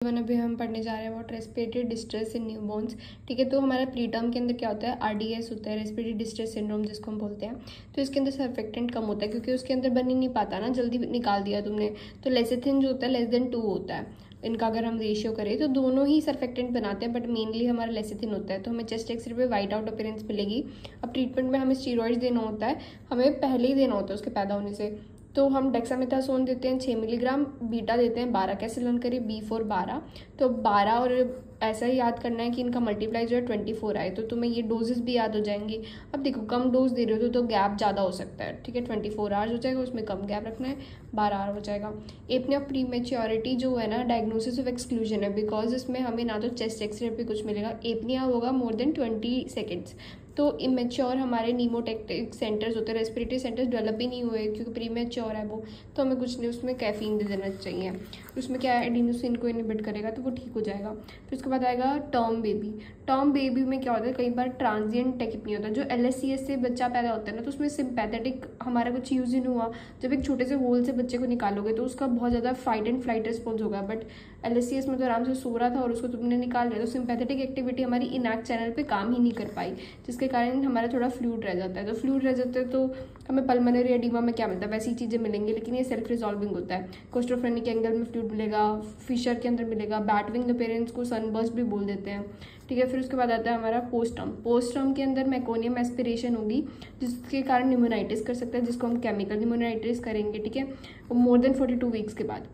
अभी हम पढ़ने जा रहे हैं about respiratory distress in newborn's. ठीक है, तो हमारा प्री टर्म के अंदर क्या होता है, आरडीएस होता है, रेस्पिरेटरी डिस्ट्रेस सिंड्रोम जिसको हम बोलते हैं। तो इसके अंदर सर्फेक्टेंट कम होता है क्योंकि उसके अंदर बन ही नहीं पाता ना, जल्दी निकाल दिया तुमने। तो लेसिथिन जो होता है <2 होता है, इनका अगर हम रेशियो करें तो दोनों ही सर्फेक्टेंट बनाते हैं, बट मेनली हमारा लेसिथिन होता है। तो हमें चेस्ट एक्सरे पे वाइट आउट अपीयरेंस मिलेगी। अब ट्रीटमेंट में हमें स्टीरॉइड्स देना होता है, हमें पहले ही देना होता है उसके पैदा होने से। तो हम डेक्सामेथासोन देते हैं 6 मिलीग्राम, बीटा देते हैं 12, कैसे लर्न करें, B4 12। तो 12 और ऐसा ही याद करना है कि इनका मल्टीप्लाई जो है 24 आए, तो तुम्हें ये डोजेस भी याद हो जाएंगी। अब देखो कम डोज दे रहे हो तो गैप ज़्यादा हो सकता है। ठीक है, 24 आवर्स हो जाएगा, उसमें कम गैप रखना है, 12 आवर हो जाएगा। एपनिया प्रीमेच्योरिटी जो है ना, डायग्नोसिस ऑफ एक्सक्लूजन है, बिकॉज इसमें हमें ना तो चेस्ट एक्सरे पे कुछ मिलेगा, एपनिया होगा मोर देन 20 सेकेंड्स। तो इमेच्योर हमारे नीमोटेक्टिक सेंटर्स होते हैं, रेस्पिरेटरी सेंटर्स डेवलप ही नहीं हुए क्योंकि प्रीमेच्योर है वो, तो हमें कुछ नहीं, उसमें कैफीन दे देना चाहिए। उसमें क्या है, एडिनोसिन को इनहिबिट करेगा तो वो ठीक हो जाएगा। फिर उसके बाद आएगा टर्म बेबी। टर्म बेबी में क्या होता है, कई बार ट्रांजिएंट टेकिपनी होता है। जो LSCS से बच्चा पैदा होता है ना, तो उसमें सिंपैथेटिक हमारा कुछ यूज ही नहीं हुआ। जब एक छोटे से होल से बच्चे को निकालोगे तो उसका बहुत ज़्यादा फाइट एंड फ्लाइट रिस्पॉन्स होगा, बट LSCS में तो आराम से सो रहा था और उसको तुमने निकाल लिया, तो सिंपैथेटिक एक्टिविटी हमारी इनएक्ट चैनल पे काम ही नहीं कर पाई, जिसके कारण हमारा थोड़ा फ्लूइड रह जाता है। तो फ्लूइड रह जाता है तो हमें पल्मोनरी एडिमा में क्या मिलता है, वैसी चीज़ें मिलेंगी, लेकिन ये सेल्फ रिजॉल्विंग होता है। कोस्ट्रोफ्रेनिक एंगल में फ्लूइड मिलेगा, फिशर के अंदर मिलेगा, बैटविंग अपीयरेंस को सनबर्स्ट भी बोल देते हैं। ठीक है, फिर उसके बाद आता है हमारा पोस्टर्म। पोस्टर्म के अंदर मेकोनियम एस्पिरेशन होगी, जिसके कारण न्यूमोनाइटिस कर सकता है, जिसको हम केमिकल न्यूमोनाइटिस करेंगे। ठीक है, मोर देन 42 वीक्स के बाद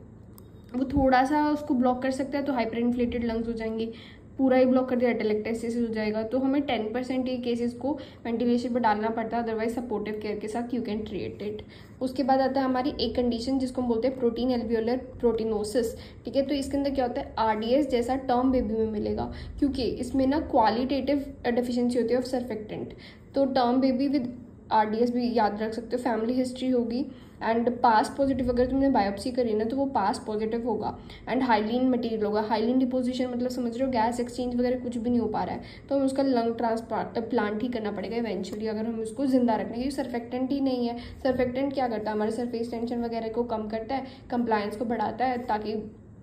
वो थोड़ा सा उसको ब्लॉक कर सकता है, तो हाइपर इन्फ्लेटेड लंग्स हो जाएंगी। पूरा ही ब्लॉक कर दिया, टेलेक्टेसिस हो जाएगा। तो हमें 10% ये केसेस को वेंटिलेशन पर डालना पड़ता है, अदरवाइज सपोर्टिव केयर के साथ यू कैन ट्रीट इट। उसके बाद आता है हमारी एक कंडीशन जिसको हम बोलते हैं प्रोटीन एल्वियोलर प्रोटीनोसिस। ठीक है, तो इसके अंदर क्या होता है, RDS जैसा टर्म बेबी में मिलेगा, क्योंकि इसमें ना क्वालिटेटिव डेफिशिएंसी होती है ऑफ सर्फेक्टेंट। तो टर्म बेबी विद RDS भी याद रख सकते हो, फैमिली हिस्ट्री होगी एंड पास पॉजिटिव। अगर तुमने बायोप्सी करी ना तो वो पास पॉजिटिव होगा एंड हाइलीन मटेरियल होगा। हाइलीन डिपोजिशन मतलब समझ रहे हो, गैस एक्सचेंज वगैरह कुछ भी नहीं हो पा रहा है, तो हमें उसका लंग ट्रांसप्लांट ही करना पड़ेगा इवेंचुअली, अगर हम उसको जिंदा रखना है, क्योंकि सर्फेक्टेंट ही नहीं है। सर्फेक्टेंट क्या करता है, हमारे सरफेस टेंशन वगैरह को कम करता है, कंप्लायंस को बढ़ाता है ताकि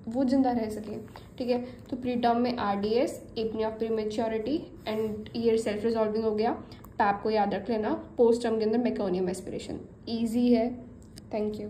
वो जिंदा रह सके। ठीक है, तो प्री टर्म में RDS, apnoea of prematurity and ये सेल्फ रिजॉल्विंग हो गया। पैप को याद रख लेना। पोस्ट टर्म के अंदर मेकोनियम एस्पिरेशन, ईजी है। Thank you.